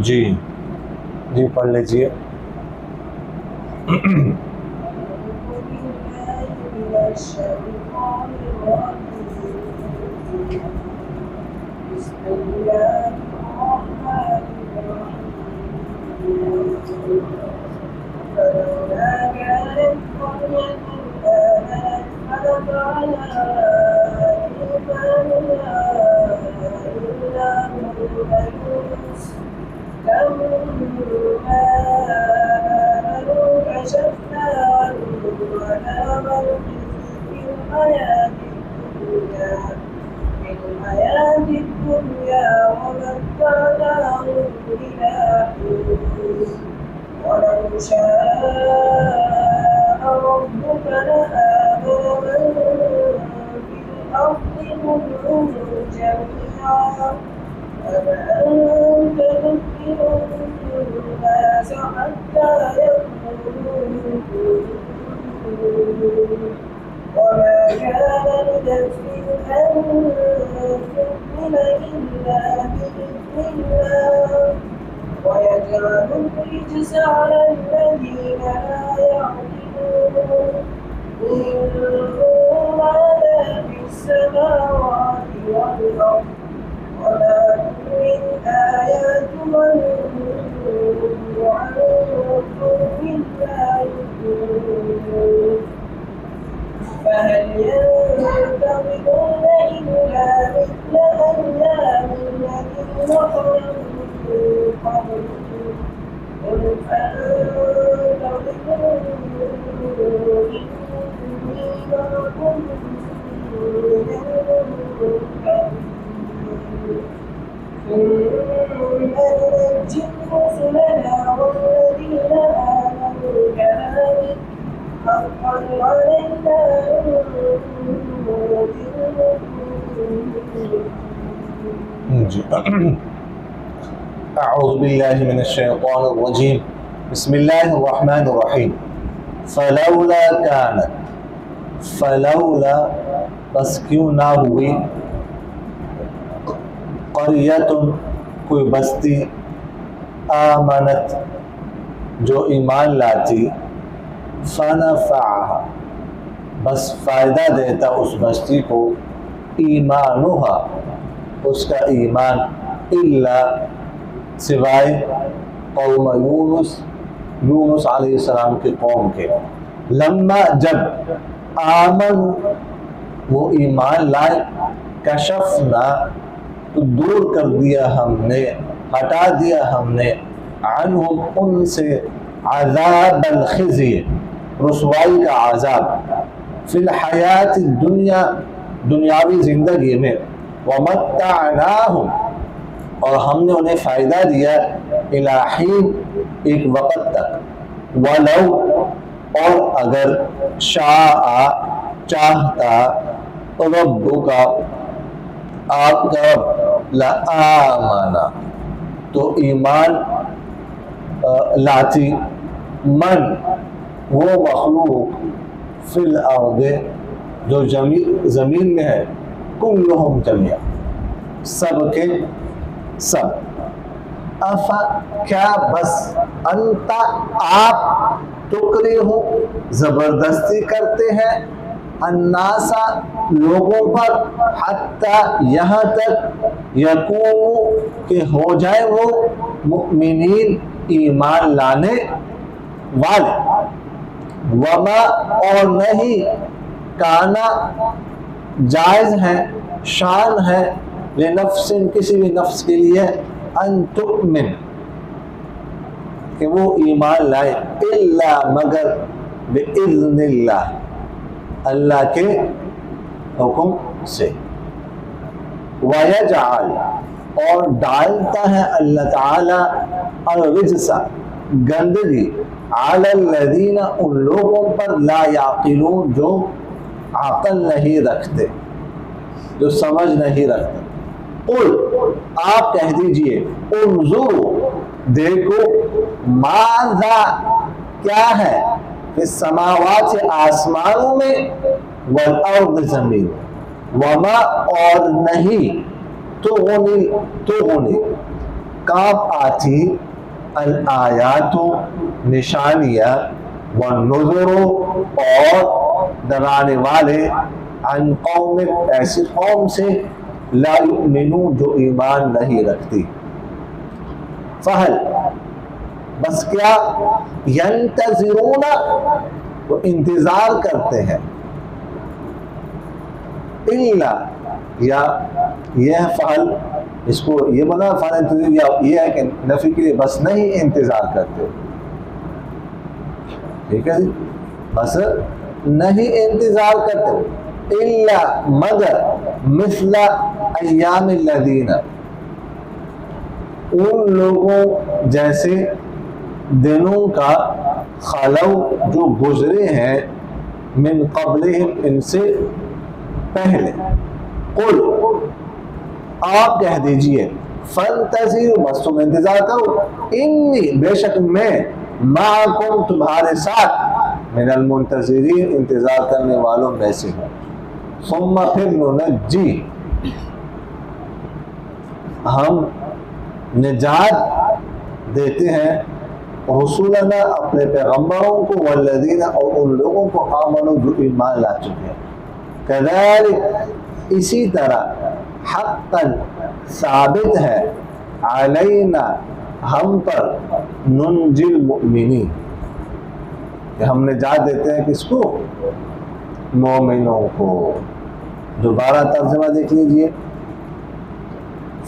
جی پڑھ لیجیے. ولو شاء ربك لآمن من في الأرض كلهم جميعا أفأنت تكره الناس حتى يكفروا وما كان لنفس أن تؤمن إلا بإذن الله ويجعل الرجس على الذين لا يعقلون إنهم على في السماوات والأرض وما من آيات وننظر عنهم لا يؤمنون فهل ينتظرون إلا مثل أيام الذين خلوا قل فانتظروا إني معكم من المنتظرين ثم ننجي رسلنا والذين آمنوا كذلك حقا علينا اعوذ باللہ من الشیطان الرجیم. بسم اللہ الرحمن الرحیم. فلولا كانت، فلولا بس کیوں نہ ہوئی، قریۃ کوئی بستی، آمنت جو ایمان لاتی، فنفعها بس فائدہ دیتا اس بستی کو، ایمانها اس کا ایمان، الا سوائے قوم یونس علیہ السلام کی قوم کے، لما جب آمن وہ ایمان لائے، کشفنا تو دور کر دیا ہم نے، ہٹا دیا ہم نے، عنہم ان سے، عذاب الخزی رسوائی کا عذاب، فی الحیات الدنیا دنیاوی زندگی میں، ومتعناہم اور ہم نے انہیں فائدہ دیا، الی حین ایک وقت تک، ولو اور اگر شاء چاہتا ربک آپ کا رب، لآمنا تو ایمان لاتی، من وہ مخلوق، فی الارض جو زمین میں ہے، کلہم جميعا سب کے سب، افا کیا بس، انت آپ، تکرہ زبردستی کرتے ہیں، الناسا لوگوں پر، حتی یہاں تک، یکونوا کہ ہو جائے وہ، مؤمنین ایمان لانے والے، وما اور نہیں، کانا جائز ہے، شان ہے، لنفس کسی بھی نفس کے لیے، ان تؤمن کہ وہ ایمان لائے، الا مگر، باذن اللہ اللہ کے حکم سے، ویجعل اور ڈالتا ہے اللہ تعالی، الرجس گندگی، علی الذین ان لوگوں پر، لا یعقلون جو عقل نہیں رکھتے، جو سمجھ نہیں رکھتے. قل آپ کہہ دیجئے، انظروا دیکھو، ماذا کیا ہے، فی السماوات آسمانوں میں، والارض زمین، وما اور نہیں، تغنی کام آتی الآیات نشانیاں والنذر اور ڈرانے والے عن قوم ایسی قوم سے لا یؤمنون جو ایمان نہیں رکھتی فہل بس کیا ینتظرون وہ انتظار کرتے ہیں الا یا یہ فعل اس کو یہ بنا فعل انتظار یا یہ ہے کہ نفی کے لیے بس نہیں انتظار کرتے ٹھیک ہے جی بس نہیں انتظار کرتے الا مگر مثل ایام الذین ان لوگوں جیسے دنوں کا خلو جو گزرے ہیں من قبلہم ان سے پہلے قل آپ کہہ دیجئے فانتظروا بس تم انتظار کرو انی بے شک میں معکم تمہارے ساتھ من المنتظرین انتظار کرنے والوں میں سے ہوں ثم پھر ننجی ہم نجات دیتے ہیں رسولنا اپنے پیغمبروں کو والذین اور ان لوگوں کو آمنوا جو ایمان لا چکے ہیں کذالک اسی طرح حقا ثابت ہے علینا ہم پر ننجی المؤمنین کہ ہم نجات دیتے ہیں کس کو مومنوں کو دوبارہ ترجمہ دیکھ لیجئے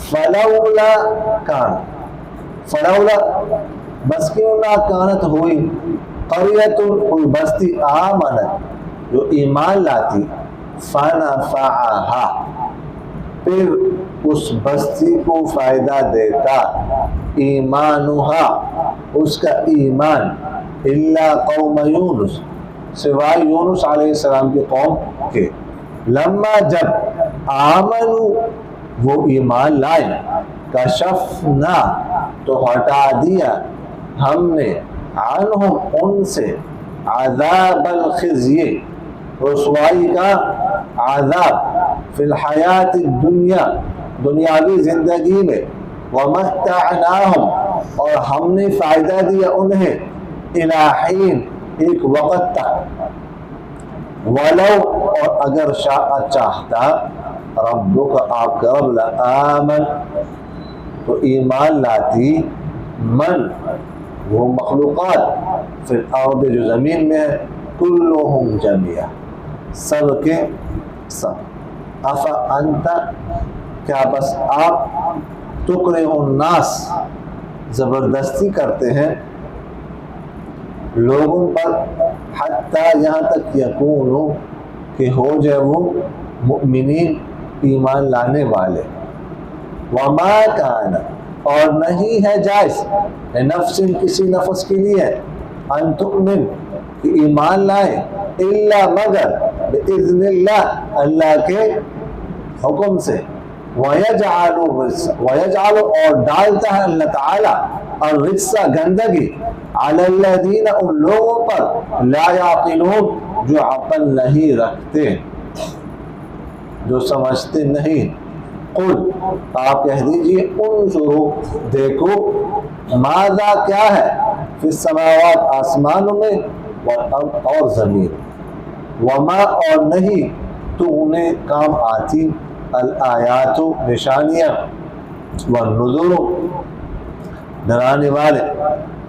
فلولا کان فلولا بس کیوں نہ کانت ہوئی قریۃ کوئی بستی آمنت جو ایمان لاتی فنفعها پھر اس بستی کو فائدہ دیتا ایمانها اس کا ایمان الا قوم یونس سوائے یونس علیہ السلام کی قوم کے لما جب آمنوا وہ ایمان لائے کشفنا تو ہٹا دیا ہم نے عنہم ان سے عذاب الخزی رسوائی کا عذاب فی الحیات الدنیا دنیاوی زندگی میں ومتعناہم اور ہم نے فائدہ دیا انہیں الی حین ایک وقت تک ولو اور اگر چاہتا ربک آپ کا رب لآمن تو ایمان لاتی من وہ مخلوقات فی الارض جو زمین میں ہے کلہم جميعا سب کے سب افا انت کیا بس آپ تکرہ الناس زبردستی کرتے ہیں لوگوں پر حتیٰ یہاں تک یکونو کہ ہو جائے وہ مؤمنین ایمان لانے والے وما کان اور نہیں ہے جائز نفس کسی نفس کے لیے ان تؤمن کہ ایمان لائے الا مگر باذن اللہ اللہ کے حکم سے ویجعل اور ڈالتا ہے اللہ تعالی الرجس گندگی علی الذین ان لوگوں پر لا یعقلون جو عقل نہیں رکھتے جو سمجھتے نہیں قل آپ کہہ دیجئے انظروا دیکھو ماذا کیا ہے فی السماوات آسمانوں میں اور زمین وما اور نہیں تو انہیں کام آتی الآیات نشانیاں والنذر ڈرانے والے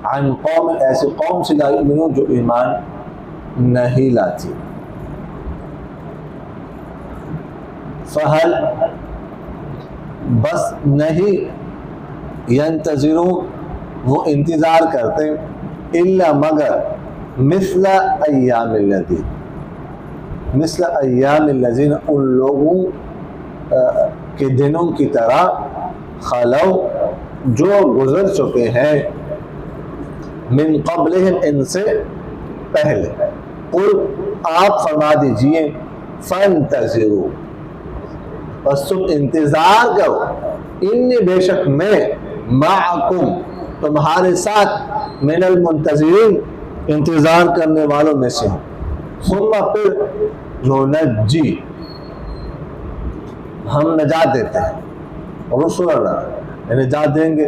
عن قوم ایسے قوم سے لا یؤمنون جو ایمان نہیں لاتی فہل بس نہیں ینتظرون وہ انتظار کرتے الا مگر مثل ایام الذین مثل ایام الذین ان لوگوں کے دنوں کی طرح خلو جو گزر چکے ہیں من قبلہم ان سے پہلے قل آپ فرما دیجئے فانتظروا بس تم انتظار کرو انی بے شک میں معکم تمہارے ساتھ من المنتظرین انتظار کرنے والوں میں سے ہوں ثم پھر ننجی ہم نجات دیتے ہیں رسولنا نجات دیں گے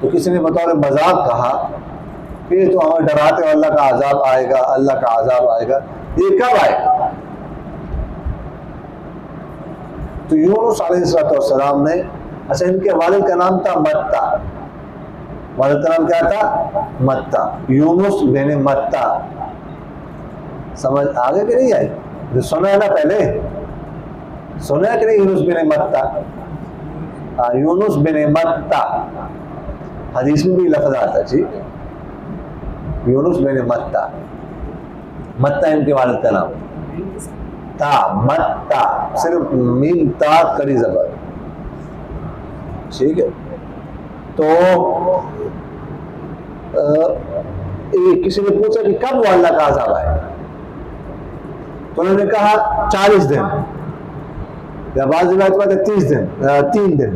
تو کسی نے بطور مذاق کہا کہ یہ تو ہمیں ڈراتے ہو اللہ کا عذاب آئے گا، اللہ کا عذاب آئے گا، یہ کب آئے گا؟ تو یونس علیہ السلام نے، اچھا ان کے والد کا نام تھا متا، والد کا نام کیا تھا؟ متا، یونس بن متا. سمجھ آگے کہ نہیں آئی؟ جو سنا ہے نا پہلے، سنا ہے کہ نہیں؟ یونس بن متا، یونس بن متا، حدیث میں بھی لفظ آتا ہے. ٹھیک ہے، یونس بن متا، متا ان کے والد کا نام، تا متا، صرف میم تا کڑی زبر. ٹھیک ہے، تو کسی نے پوچھا کہ کب وہ اللہ کا عذاب آئے، تو انہوں نے کہا 40 دن، یا بعض روایت میں 30 دن، 3 دن.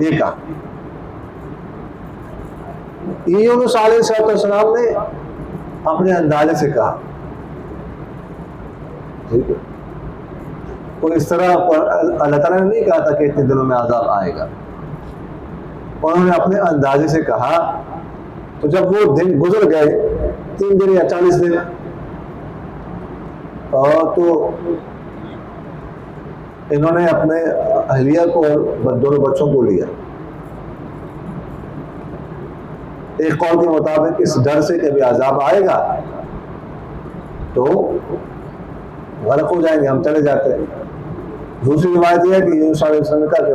یہ کہا یونس علیہ السلام نے اپنے اندازے سے کہا. ٹھیک ہے، کوئی اس طرح اللہ تعالیٰ نے نہیں کہا تھا کہ اتنے دنوں میں عذاب آئے گا، انہوں نے اپنے اندازے سے کہا. تو جب وہ دن گزر گئے 3 دن یا 40 دن، اور تو انہوں نے اپنے اہلیہ کو اور دونوں بچوں کو لیا. ایک قول کے مطابق اس ڈر سے کہ ابھی عذاب آئے گا تو غرق ہو جائیں گے، ہم چلے جاتے ہیں. دوسری روایت یہ ہے کہ یونس علیہ السلام نے کہا کہ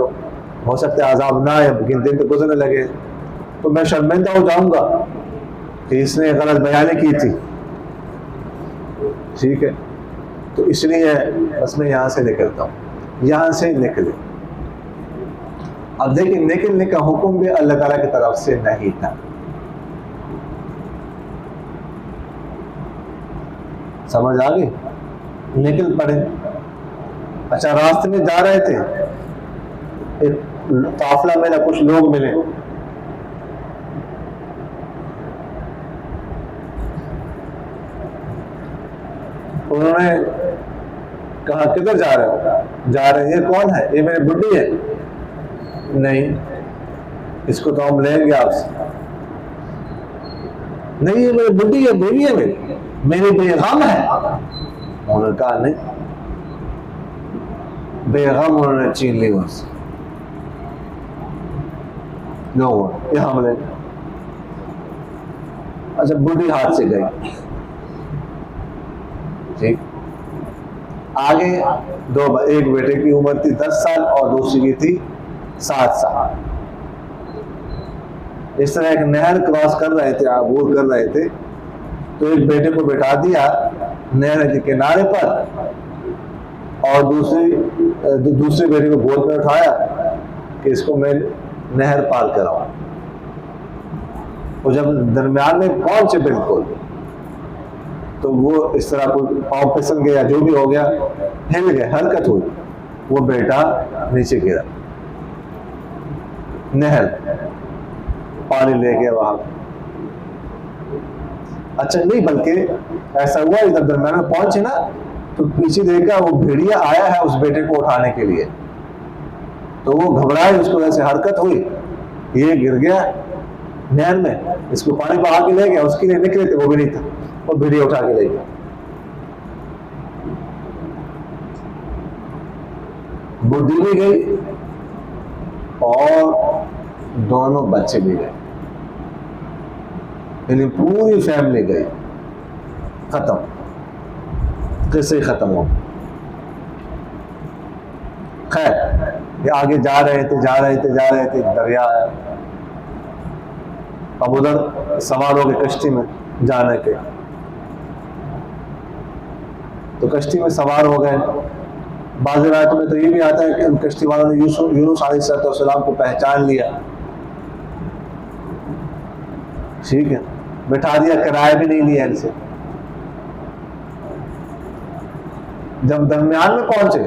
ہو سکتا ہے عذاب نہ آئے، لیکن دن تو گزرنے لگے تو میں شرمندہ ہو جاؤں گا کہ اس نے غلط بیانی کی تھی. ٹھیک ہے، تو اس لیے بس میں یہاں سے نکلتا ہوں. یہاں سے نکلے. اب دیکھیں نکلنے کا حکم بھی اللہ تعالیٰ کی طرف سے نہیں تھا. سمجھ آ گئی؟ نکل پڑے. اچھا، راستے میں جا رہے تھے، ایک قافلہ ملا، کچھ لوگ ملے. انہوں نے کہا کدھر جا رہے ہو؟ جا رہے ہیں. یہ کون ہے؟ یہ میری بڈی ہے. نہیں، اس کو تو ہم لیں گے آپ سے. نہیں، یہ میری بڈی ہے، بیوی ہے میری بیغم ہے. انہوں نے کہا نہیں، بیغم انہوں نے چھین لی وہاں سے. لوگوں یہ ہم لیں گے. اچھا، بڈی ہاتھ سے گئی. ٹھیک، آگے ایک بیٹے کی عمر تھی 10 سال اور دوسری کی تھی 7 سال. اس طرح ایک نہر کراس کر رہے تھے، عبور کر رہے تھے، تو ایک بیٹے کو بٹھا دیا نہر کے کنارے پر اور دوسرے بیٹے کو گود میں اٹھایا کہ اس کو میں نہر پار کراؤں. اور جب درمیان میں پہنچے بالکل تو وہ اس طرح کوئی پاؤں پھسل گیا، جو بھی ہو گیا، ہل گئے، حرکت ہوئی، وہ بیٹا نیچے گرا. نہر پانی لے گیا وہاں. اچھا نہیں، بلکہ ایسا ہوا جب درمیان میں پہنچے نا تو پیچھے دیکھا وہ بھیڑیا آیا ہے اس بیٹے کو اٹھانے کے لیے. تو وہ گھبرائے، اس کو ایسے حرکت ہوئی، یہ گر گیا نہر میں. اس کو پانی بہا کے لے گیا، اس کے لیے نکلے تھے، وہ بھی نہیں تھا، وہ بھیڑیا اٹھا کے لے گیا. بڈھی بھی گئی اور دونوں بچے بھی گئے، یعنی پوری فیملی گئی. ختم، قصے ختم ہو. خیر، یہ آگے جا رہے تھے، دریا ہے. اب ادھر سوار ہو گئے کشتی میں جانے کے. تو کشتی میں سوار ہو گئے. بعض روایتوں میں تو یہ بھی آتا ہے کہ ان کشتی والوں نے یونس علیہ السلام کو پہچان لیا. ٹھیک ہے، بٹھا دیا، کرایہ بھی نہیں لیا ان سے. جب درمیان میں پہنچے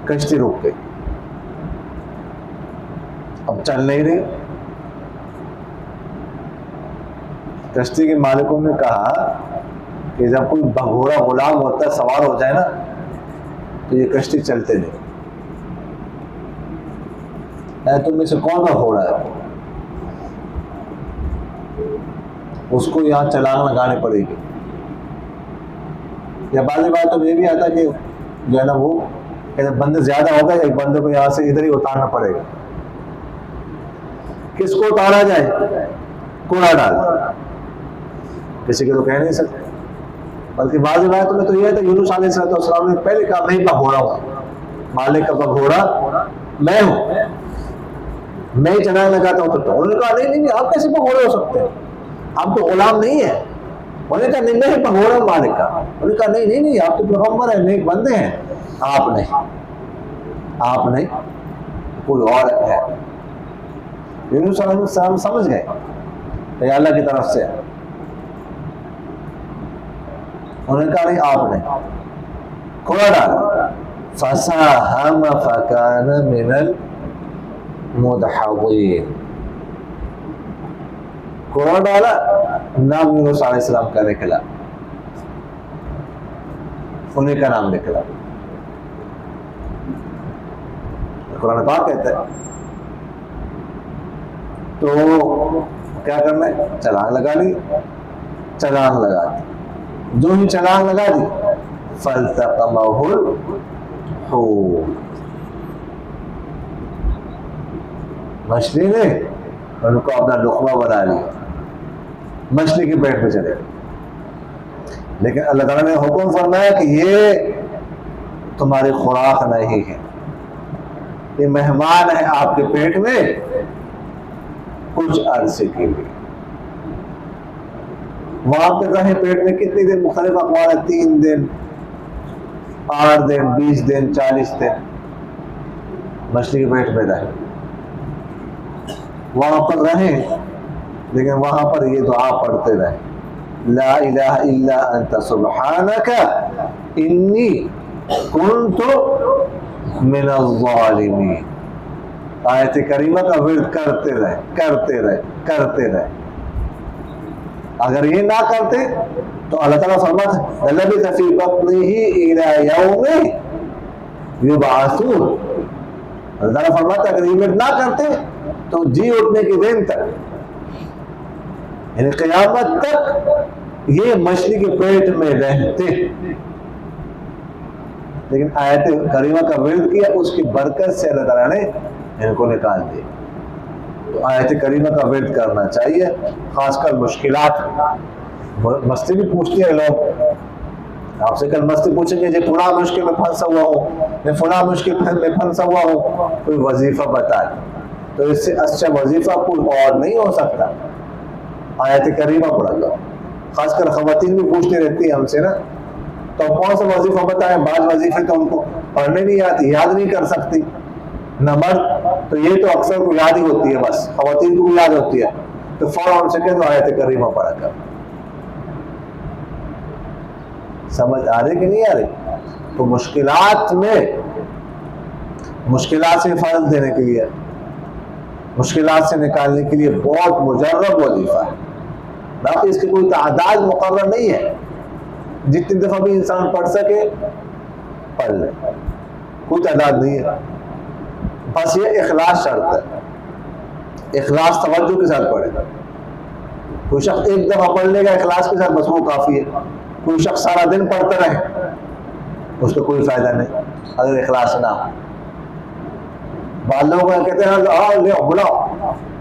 کشتی رک گئی، اب چل نہیں رہی. کشتی کے مالکوں نے کہا کہ جب کوئی بھگورا غلام ہوتا ہے سوار ہو جائے نا تو یہ کشتی چلتے نہیں. تم میں سے کون بھگورا ہے؟ اس کو یہاں چھلانگ لگانی پڑے گی. یا بعض بات تو یہ بھی آتا کہ جو ہے نا وہ بندے زیادہ ہوگا ایک بندے کو یہاں سے ادھر ہی اتارنا پڑے گا. کس کو اتارا جائے؟ کوڑا ڈال. کسی کے تو کہہ نہیں سکتے. بلکہ بعض روایتوں میں تو یہ ہے کہ یونس علیہ السلام نے پہلے کہا میں بھگوڑا ہوں، مالک کا بھگوڑا میں ہوں، میں ہی چھلانگ لگاتا ہوں. تو انہوں نے کہا نہیں نہیں آپ کیسے بھگوڑے ہو سکتے ہیں، آپ تو غلام نہیں ہیں. انہوں نے کہا نہیں میں ہی بھگوڑا ہوں مالک کا. انہوں نے کہا نہیں نہیں نہیں آپ تو پیغمبر ہیں، نیک بندے ہیں. آپ نہیں کوئی اور ہے. یونس علیہ السلام سمجھ گئے کہ اللہ کی طرف سے. انہوں نے کہا نہیں آپ نے کوڑا ڈالا. فساہم فکان من المدحضین. کوڑا ڈالا، نام یونس علیہ السلام کا نکلا، انہیں کا نام نکلا. قرآن پاک کہتا ہے. تو کیا کرنا ہے؟ چھلانگ لگا لی. چھلانگ لگا دی. جو ہی چھلانگ لگا دی فَالْتَقَمَهُ الْحُوتُ، مچھلی نے ان کو اپنا لقمہ بنا لیا، مچھلی کے پیٹ میں چلے. لیکن اللہ تعالیٰ نے حکم فرمایا کہ یہ تمہاری خوراک نہیں ہے، یہ مہمان ہے آپ کے پیٹ میں کچھ عرصے کے لیے. وہاں پہ رہے پیٹ میں کتنی دن؟ مختلف اقوال ہے، 3 دن 8 دن 20 دن 40 دن مچھلی کے پیٹ میں رہے. وہاں پر رہیں لیکن وہاں پر یہ دعا پڑھتے رہے، لا الہ الا انت سبحانک انی کنت من الظالمین. آیت کریمہ کا ورد کرتے رہے کرتے رہے کرتے رہے. اگر یہ نہ کرتے تو اللہ تعالیٰ فرماتا لَلَبِثَ فِي بَطْنِهِ إِلَى يَوْمِ يُبْعَثُونَ. اللہ تعالیٰ فرماتا اگر یہ نہ کرتے تو جی اٹھنے کے دن تک، یعنی قیامت تک یہ مچھلی کے پیٹ میں رہتے. لیکن آیت کریمہ کا ورد کیا، اس کی برکت سے اللہ تعالیٰ نے ان کو نکال دیا. تو آیت کریمہ کا ورد کرنا چاہیے، خاص کر مشکلات. مستی بھی پوچھتے ہیں لوگ، آپ سے کل مستی پوچھیں گے جی فلاں مشکل میں پھنسا ہوا ہوں، میں فلاں مشکل میں پھنسا ہوا ہوں، کوئی وظیفہ بتائے. تو اس سے اچھا وظیفہ کوئی اور نہیں ہو سکتا، آیت کریمہ پڑھا کرو. خاص کر خواتین بھی پوچھتی رہتی ہیں ہم سے نا، تو کون سا وظیفہ بتائیں؟ بعض وظیفے تو ان کو پڑھنے نہیں آتی، یاد نہیں کر سکتی. نہ مرد تو یہ تو اکثر کو یاد ہی ہوتی ہے، بس خواتین کو بھی یاد ہوتی ہے، تو فوراً ان سے کہہ دو آیت کریمہ پڑھا کر. سمجھ آ رہی کہ نہیں آ رہی؟ تو مشکلات میں، مشکلات سے فرض دینے کے لیے، مشکلات سے نکالنے کے لیے بہت مجرب وظیفہ ہے. باقی اس کی کوئی تعداد مقرر نہیں ہے، جتنی دفعہ بھی انسان پڑھ سکے پڑھ لے، کوئی تعداد نہیں ہے. بس یہ اخلاص شرط ہے، اخلاص توجہ کے ساتھ پڑھے. کوئی شخص ایک دفعہ پڑھ لے گا اخلاص کے ساتھ بس وہ کافی ہے. کوئی شخص سارا دن پڑھتا رہے اس کو کوئی فائدہ نہیں اگر اخلاص نہ ہو. بعض لوگ کہتے ہیں لے بلاؤ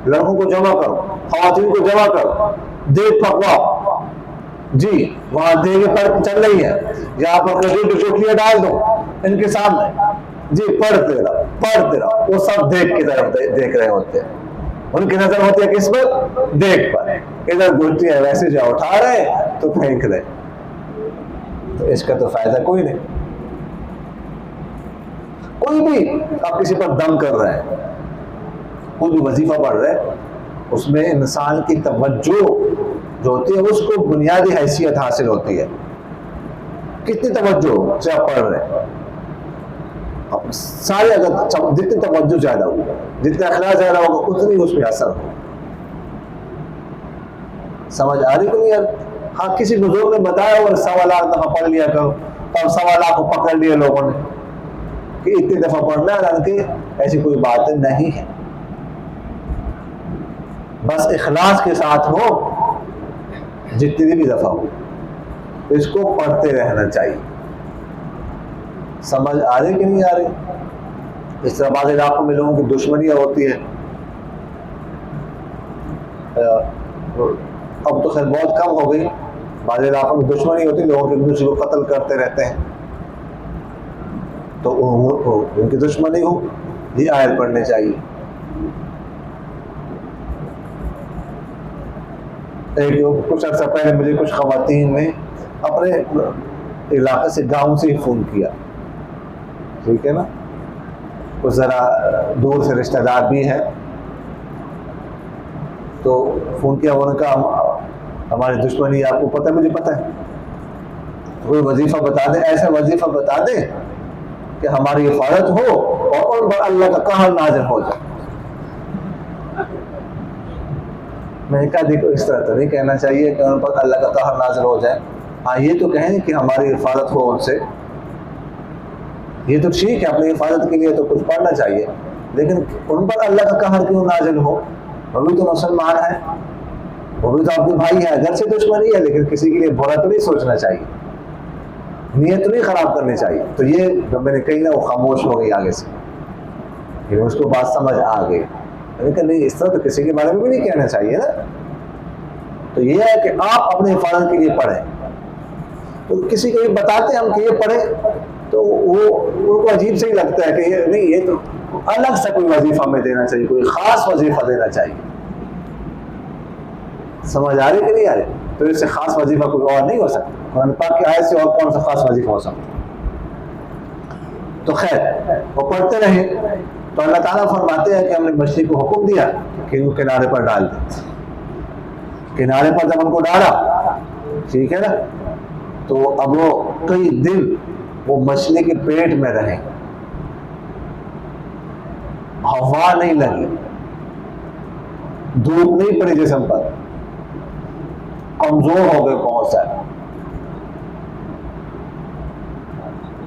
لڑکوں کو جمع کرو، خواتین کو جمع کرو، دیکھ پکواؤ. جی وہاں دیگیں پر چل رہی ہے، یہاں پر کھجور کی ٹوکریاں ڈال دو ان کے سامنے، جی پڑھتے رہو. وہ سب دیکھ کی طرف دیکھ رہے ہوتے ہیں، ان کی نظر ہوتی ہے کس پر؟ دیکھ پر. ادھر گھٹی ہے ویسے جا اٹھا رہے تو پھینک رہے، تو اس کا تو فائدہ کوئی نہیں. کوئی بھی آپ کسی پر دم کر رہے ہیں، کوئی بھی وظیفہ پڑھ رہے ہیں، اس میں انسان کی توجہ جو ہوتی ہے اس کو بنیادی حیثیت حاصل ہوتی ہے. کتنی توجہ سے آپ پڑھ رہے ہیں، سارے اگر جتنی توجہ زیادہ ہوگا، جتنا اخلاص زیادہ ہوگا، اتنی اس میں اثر ہوگا. سمجھ آ رہی کہ نہیں یار؟ ہاں کسی بزرگ نے بتایا اور 1.25 لاکھ دفعہ پڑھ لیا کرو، اور 1.25 لاکھ کو پکڑ لیے لوگوں نے کہ اتنی دفعہ پڑھنا ہے، حالانکہ ایسی کوئی بات نہیں ہے. بس اخلاص کے ساتھ ہو جتنی بھی دفعہ ہو اس کو پڑھتے رہنا چاہیے. سمجھ آ رہی کہ نہیں آ رہی؟ اس طرح بعض علاقوں میں لوگوں کی دشمنیاں ہوتی ہیں. اب تو خیر بہت کم ہو گئی. بعض علاقوں میں دشمنی ہوتی ہے، لوگوں ایک دوسرے کو قتل کرتے رہتے ہیں. تو ان کی دشمنی ہو، یہ آیت پڑھنی چاہیے. کچھ عرصہ پہلے مجھے کچھ خواتین نے اپنے علاقے سے، گاؤں سے ہی فون کیا، ٹھیک ہے نا، کچھ ذرا دور سے رشتہ دار بھی ہیں. تو فون کیا، انہوں نے کہا ہماری دشمنی آپ کو پتہ ہے، مجھے پتہ ہے، کوئی وظیفہ بتا دیں، ایسا وظیفہ بتا دیں کہ ہماری حفاظت ہو اور ان پر اللہ کا قہر نازل ہو جائے. میں نے کہا دیکھو اس طرح تو نہیں کہنا چاہیے کہ ان پر اللہ کا قہر نازل ہو جائے. ہاں یہ تو کہیں کہ ہماری حفاظت ہو ان سے، یہ تو ٹھیک ہے، اپنی حفاظت کے لیے تو کچھ پڑھنا چاہیے، لیکن ان پر اللہ کا قہر کیوں نازل ہو؟ وہ بھی تو مسلمان ہے، وہ بھی تو آپ کے بھائی ہے، اگرچہ دشمنی ہے لیکن کسی کے لیے برا تو نہیں سوچنا چاہیے، نیت تو نہیں خراب کرنی چاہیے. تو یہ جب میں نے کہی نا، وہ خاموش ہو گئی آگے سے، لیکن اس کو بات سمجھ آ گئی. میں نے کہا نہیں، اس طرح تو کسی کے بارے میں بھی نہیں کہنا چاہیے نا. تو یہ ہے کہ آپ اپنے حفاظت کے لیے پڑھیں. تو کسی کو یہ بتاتے ہیں ہم کہ یہ پڑھیں، تو وہ ان کو عجیب سے ہی لگتا ہے کہ یہ نہیں، یہ تو الگ سے کوئی وظیفہ ہمیں دینا چاہیے، کوئی خاص وظیفہ دینا چاہیے. سمجھ آ رہی کہ نہیں آ رہی؟ تو اس سے خاص وظیفہ کوئی اور نہیں ہو سکتا. قرآن پاک کی آیت سے اور کون سا خاص وظیفہ ہو سکتا؟ تو خیر وہ پڑھتے رہے. تو اللہ تعالیٰ فرماتے ہیں کہ ہم نے مچھلی کو حکم دیا کہ وہ کنارے پر ڈال دیں. کنارے پر جب ان کو ڈالا، ٹھیک ہے نا، تو اب وہ کئی دن وہ مچھلی کے پیٹ میں رہے، ہوا نہیں لگی، دھوپ نہیں پڑی جسم پر، کمزور ہو گئے بہت سارے.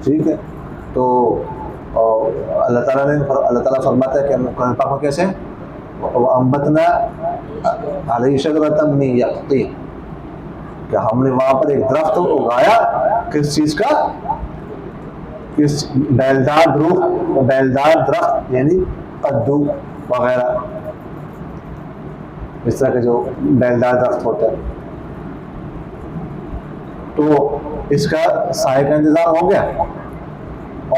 ٹھیک ہے. تو اللہ تعالیٰ فرماتا ہے کہ قرآن پاک میں کیسے انبتنا علیہ شجرۃ من یقطین، کہ ہم نے وہاں پر ایک درخت اگایا. کس چیز کا؟ کس؟ بیلدار درخت، یعنی کدو وغیرہ، اس طرح کے جو بیلدار درخت ہوتا ہے. تو اس کا سائے کا انتظام ہو گیا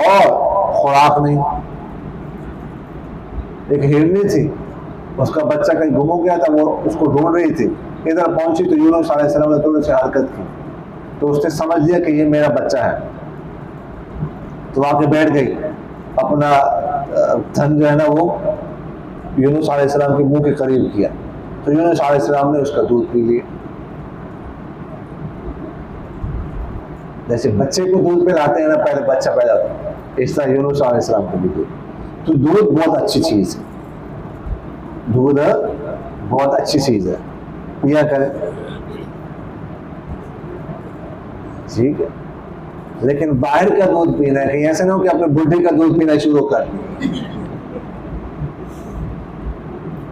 اور خوراک نہیں. ایک ہرنی تھی، اس کا بچہ کہیں گم ہو گیا تھا، وہ اس کو ڈھونڈ رہی تھی. ادھر پہنچی تو یونس علیہ السلام نے تھوڑی سی حرکت کی، تو اس نے سمجھ لیا کہ یہ میرا بچہ ہے. تو آ کے بیٹھ گئی، اپنا تھن جو ہے نا وہ یونس علیہ السلام کے منہ کے قریب کیا. تو یونس علیہ السلام نے اس کا دودھ پی لیا. جیسے بچے کو دودھ پلاتے ہیں نا، پہلے بچہ پیدا ہوتا ہے، اس طرح یونس علیہ السلام کو بھی دودھ. تو دودھ بہت اچھی چیز ہے، دودھ بہت اچھی چیز ہے، پیا کریں، ٹھیک ہے. لیکن باہر کا دودھ پینا ہے، کہیں ایسا نہ ہو کہ اپنے بڈھی کا دودھ پینا شروع کر.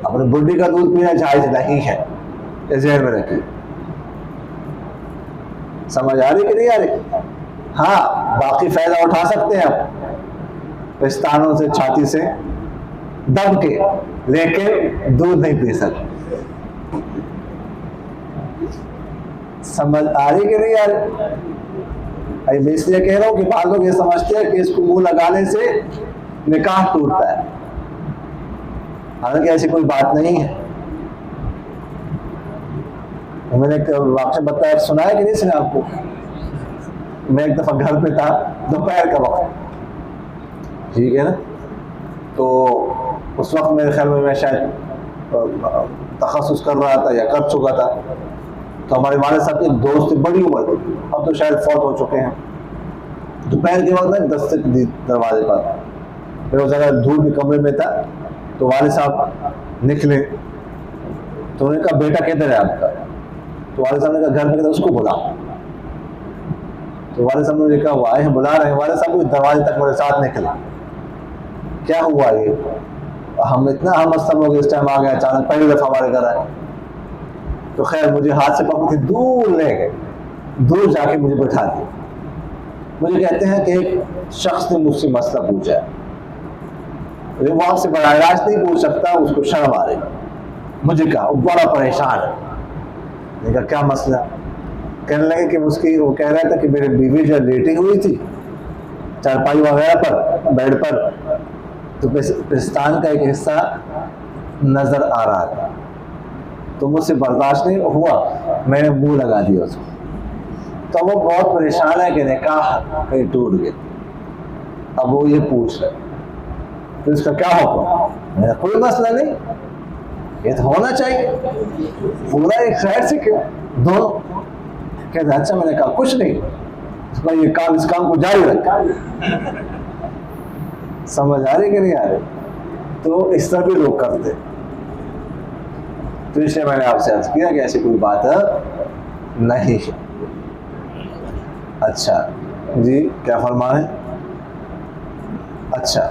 اپنے بڈھی کا دودھ پینا جائز نہیں ہے، یہ ذہن میں رکھیے. سمجھ آ رہی کہ نہیں آ رہی؟ ہاں باقی فائدہ اٹھا سکتے ہیں آپ پستانوں سے، چھاتی سے دب کے، لیکن دودھ نہیں پی سکتے. سمجھ آ رہی کہ نہیں آ رہی؟ میں اس لیے کہہ رہا ہوں کہ بعض لوگ یہ سمجھتے ہیں کہ اس کو منہ لگانے سے نکاح ٹوٹتا ہے، حالانکہ ایسی کوئی بات نہیں ہے. میں نے ایک واقعہ بتایا، سنایا کہ نہیں سنا آپ کو؟ میں ایک دفعہ گھر پہ تھا، دوپہر کا وقت، ٹھیک ہے نا. تو اس وقت میرے خیال میں شاید تخصص کر رہا تھا یا کر چکا تھا. تو ہمارے والد صاحب کے دوست بڑی عمر، اب تو شاید فوت ہو چکے ہیں. دوپہر کے وقت میں دستک دی دروازے پر، میں وہ ذرا دھوپ کے کمرے میں تھا. تو والد صاحب نکلے، تو انہوں نے کہا بیٹا کدھر ہے آپ کا؟ تو والد صاحب نے کہا گھر میں، اس کو بلا. تو والد صاحب نے کہا وہ آئے ہیں، بلا رہے ہیں. والد صاحب دروازے تک میرے ساتھ نکلے. کیا ہوا یہ؟ ہم اتنا ہم مستم ہو گئے، اس ٹائم آ گئے اچانک، پہلی دفعہ ہمارے گھر آئے. تو خیر مجھے ہاتھ سے پکڑ کے دور لے گئے، دور جا کے مجھے بٹھا دیا. مجھے کہتے ہیں کہ ایک شخص نے مجھ سے مسئلہ پوچھا ہے، وہ آپ سے براہ راست نہیں پوچھ سکتا، اس کو شرم آ رہی. مجھے کہا وہ بڑا پریشان ہے. میں نے کہا کیا مسئلہ؟ کہنے لگے کہ وہ کہہ رہا تھا کہ میری بیوی جو لیٹی ہوئی تھی چارپائی وغیرہ پر، بیڈ پر، تو پستان کا ایک حصہ نظر آ رہا تھا، تو مجھ سے برداشت نہیں ہوا، میں نے منہ لگا دیا اس کو. تو وہ بہت پریشان ہے کہ نکاح کہیں ٹوٹ گیا. اب وہ یہ پوچھ رہے تو اس کا کیا حکم؟ کوئی مسئلہ نہیں، یہ تو ہونا چاہیے، پورا ایک خیر سے کیوں دونوں. کہتے اچھا. میں نے کہا کچھ نہیں، یہ کام اس کام کو جاری رکھا. سمجھ آ رہی کہ نہیں آ رہی؟ تو اس طرح بھی لوگ کرتے. تو اس لیے میں نے آپ سے عرض کیا کہ ایسی کوئی بات نہیں ہے. اچھا جی کیا فرما ہے؟ اچھا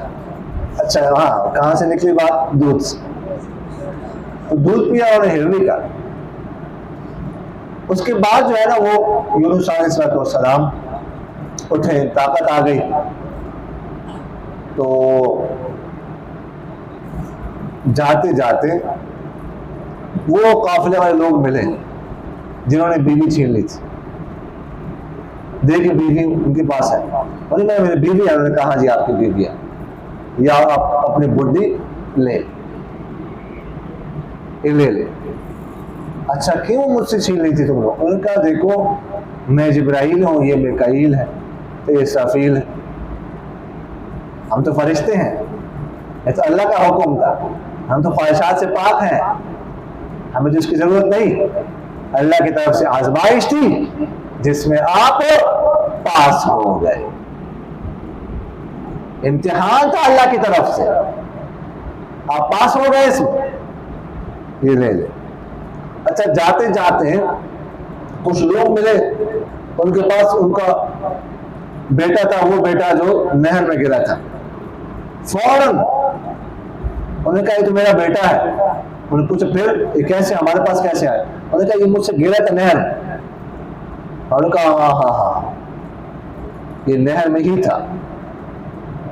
ہاں، کہاں سے نکلی بات؟ دودھ سے. تو دودھ پیا اور ہرنی کا. اس کے بعد جو ہے نا وہ یونس علیہ السلام اٹھے، طاقت آ گئی، تو جاتے جاتے وہ قافلے والے لوگ ملے جنہوں نے بیوی چھین لی تھی. دیکھیں بیوی ان کے پاس ہے، بولے میں میری بیوی ہے. انہوں نے کہا جی آپ کی بیوی ہے، یا آپ اپنی بڈی لے لے. اچھا کیوں مجھ سے چھین لی تھی تم لوگ؟ انہوں نے کہا دیکھو میں جبرائیل ہوں، یہ میکائیل ہے، تو یہ اسرافیل ہے، ہم تو فرشتے ہیں، یہ تو اللہ کا حکم تھا، ہم تو خواہشات سے پاک ہیں، ہمیں تو اس کی ضرورت نہیں. اللہ کی طرف سے آزمائش تھی جس میں آپ پاس ہو گئے، امتحان تھا اللہ کی طرف سے، آپ پاس ہو گئے اس میں، یہ لے لے. اچھا جاتے جاتے کچھ لوگ ملے، ان کے پاس ان کا بیٹا تھا، وہ بیٹا جو نہر میں گرا تھا. فوراً انہوں نے کہا یہ تو میرا بیٹا ہے. انہوں نے پوچھا پھر یہ کیسے ہمارے پاس کیسے آئے؟ انہوں نے کہا یہ مجھ سے گرا تھا نہر میں. انہوں نے کہا ہاں یہ نہر میں ہی تھا،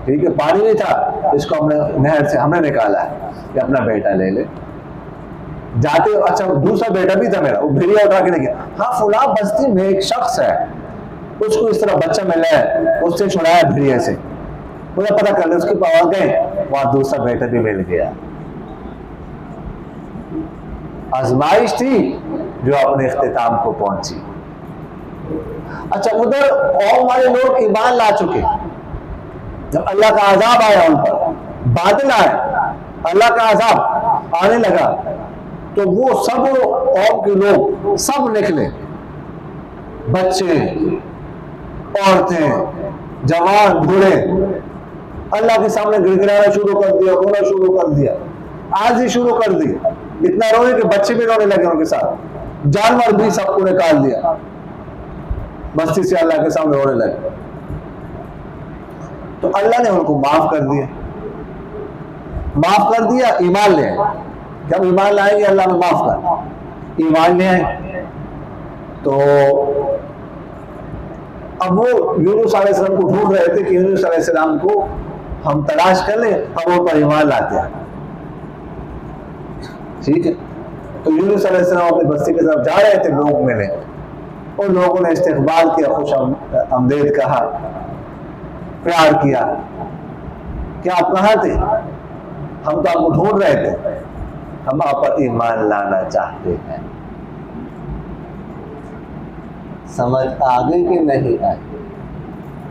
ٹھیک ہے، پانی نہیں تھا، اس کو ہم نے نہر سے ہم نے نکالا ہے، کہ اپنا بیٹا لے لے. جاتے اچھا دوسرا بیٹا بھی تھا میرا، وہ بھیڑیا اٹھا کے لے گیا. ہاں فلاں بستی میں ایک شخص ہے، اس کو اس طرح بچہ ملا ہے، اس سے چھڑایا بھیڑیا سے، مجھے پتا کر لیں. اس کے پاس گئے، وہاں دوسرا بیٹا بھی مل گیا. آزمائش تھی جو اپنے اختتام کو پہنچی. اچھا ادھر قوم والے لوگ ایمان لا چکے، جب اللہ کا عذاب آیا ان پر، بادل آئے، اللہ کا عذاب آنے لگا، تو وہ سب قوم کے لوگ سب نکلے، بچے، عورتیں، جوان، بوڑھے، اللہ کے سامنے گڑگڑانا شروع کر دیا، رونا شروع کر دیا، عاجزی شروع کر دی. اتنا روئے کہ بچے بھی رونے لگے ان کے ساتھ، جانور بھی سب کو نکال دیا بستی سے، اللہ کے سامنے رونے لگے. تو اللہ نے ان کو معاف کر دیا. ایمان لے آئے. جب ایمان لائیں گے اللہ میں معاف کر، ایمان لے آئے. تو اب وہ یونس علیہ السلام کو ڈھونڈ رہے تھے کہ یونس علیہ السلام کو ہم تلاش کر لیں، ہم ان پر ایمان لاتے ہیں. ٹھیک ہے، تو یونس علیہ السلام اپنی بستی کی طرف جا رہے تھے، لوگ ملے، اور لوگوں نے استقبال کیا، خوش آمدید کہا، پیار کیا کہ آپ کہاں تھے؟ ہم تو آپ کو ڈھونڈ رہے تھے، ہم آپ پر ایمان لانا چاہتے ہیں. سمجھ آگے کہ نہیں آئی؟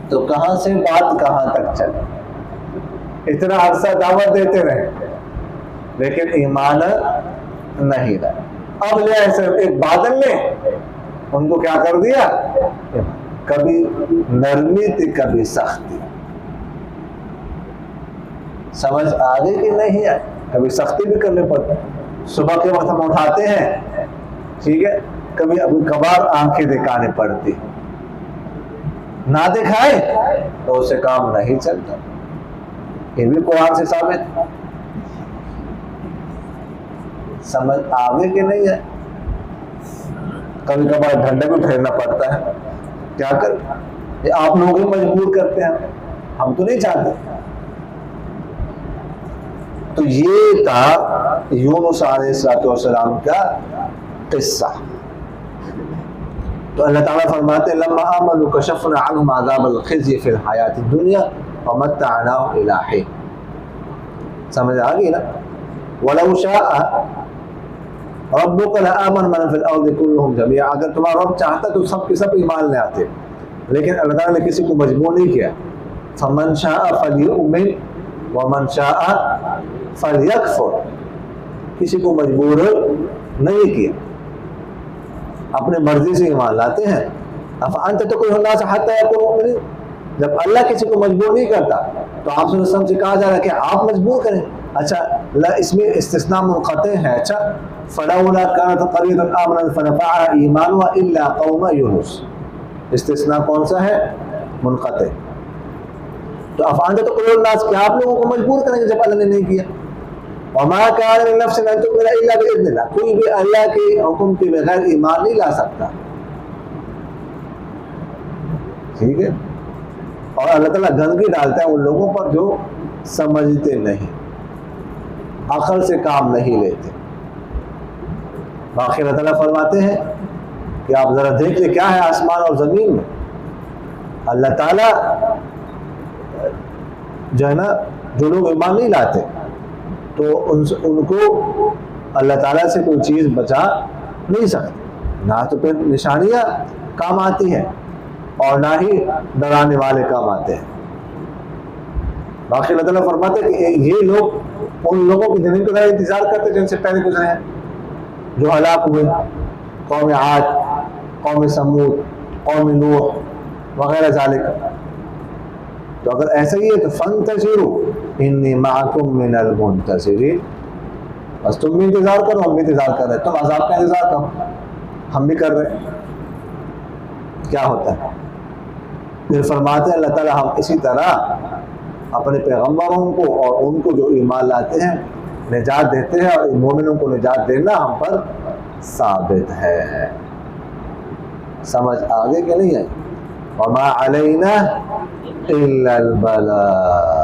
تو کہاں سے بات کہاں تک چلے؟ اتنا عرصہ دعوت دیتے رہے لیکن ایمان نہیں رہا. اب لے ایسے ایک بادل نے ان کو کیا کر دیا، کبھی نرمی تھی کبھی سختی. سمجھ آگے کہ نہیں آئی؟ کبھی سختی بھی کرنے پڑتی. صبح کے وقت ہم اٹھاتے ہیں، ٹھیک ہے، کبھی ابھی کبھار آنکھیں دکھانے پڑتی، نہ دکھائے تو اسے کام نہیں چلتا. یہ بھی قرآن سے ثابت ہے. سمجھ آگے کہ نہیں ہے؟ کبھی کبھار ڈھنڈے میں پھیرنا پڑتا ہے، کیا کر، یہ آپ لوگ ہی مجبور کرتے ہیں، ہم تو نہیں چاہتے۔ تو یہ تھا یونس علیہ السلام کا قصہ۔ تو اللہ تعالیٰ فرماتے ہیں لما آمنوا کشفنا عنہم عذاب الخزي فی الحیات الدنیا ومتعناہم الی حین۔ سمجھ آ گئی نا؟ وَلَوْ شَاءَ رَبُّكَ لَآمَنَ مَنْ فِي الْأَرْضِ كُلُّهُمْ جَمِيعًا، اگر تمہارا رب چاہتا تو سب کے سب ایمان لے آتے، لیکن اللہ تعالیٰ نے کسی کو مجبور نہیں کیا۔ فَمَنْ شَاءَ فَلْيُؤْمِنْ وَمَنْ شَاءَ فَلْيَكْفُرْ، کسی کو مجبور نہیں کیا، اپنے مرضی سے ایمان لاتے ہیں۔ أَفَأَنْتَ تُكْرِهُ النَّاسَ حَتَّى يَكُونُوا مُؤْمِنِينَ، جب اللہ کسی کو مجبور نہیں کرتا تو آپ صلی اللہ علیہ وسلم سے کہا جا رہا ہے کہ آپ مجبور کریں۔ اچھا اس میں استثناء منقطع ہے، اچھا فلولا كانت قرية آمنت فنفعها ایمانها الا قوم یونس، استثناء کون سا ہے؟ منقطع۔ تو افانت تقرر الناس، کیا آپ لوگوں کو مجبور کریں گے جب اللہ نے نہیں کیا؟ وما كان لنفس ان تؤمن الا باذن الله، کوئی بھی اللہ کے حکم کے بغیر ایمان نہیں لا سکتا، ٹھیک ہے؟ اور اللہ تعالیٰ گندگی ڈالتا ہے ان لوگوں پر جو سمجھتے نہیں، عقل سے کام نہیں لیتے۔ باقی اللہ تعالیٰ فرماتے ہیں کہ آپ ذرا دیکھ لیں کیا ہے آسمان اور زمین میں۔ اللہ تعالیٰ جو ہے نا، جو لوگ ایمان نہیں لاتے تو ان کو اللہ تعالیٰ سے کوئی چیز بچا نہیں سکتی، نہ تو پھر نشانیاں کام آتی ہیں اور نہ ہی ڈرانے والے کام آتے ہیں۔ باقی اللہ تعالیٰ فرماتے ہیں کہ یہ لوگ ان لوگوں کی زمین کو ذرا انتظار کرتے جن سے پہلے گزرے ہیں، جو ہلاک ہوئے، قوم عاد، قوم سمود، قوم نوح وغیرہ ذالک۔ تو اگر ایسا ہی ہے تو فانتظروا انی معکم من المنتظرین، بس تم بھی انتظار کرو، ہم بھی انتظار کر رہے ہیں، تم عذاب کا انتظار کرو، ہم بھی کر رہے ہیں، کیا ہوتا ہے۔ پھر فرماتے ہیں اللہ تعالیٰ ہم اسی طرح اپنے پیغمبروں کو اور ان کو جو ایمان لاتے ہیں نجات دیتے ہیں، اور مومنوں کو نجات دینا ہم پر ثابت ہے۔ سمجھ آگے کہ نہیں ہے؟ وما علینا الا البلاغ،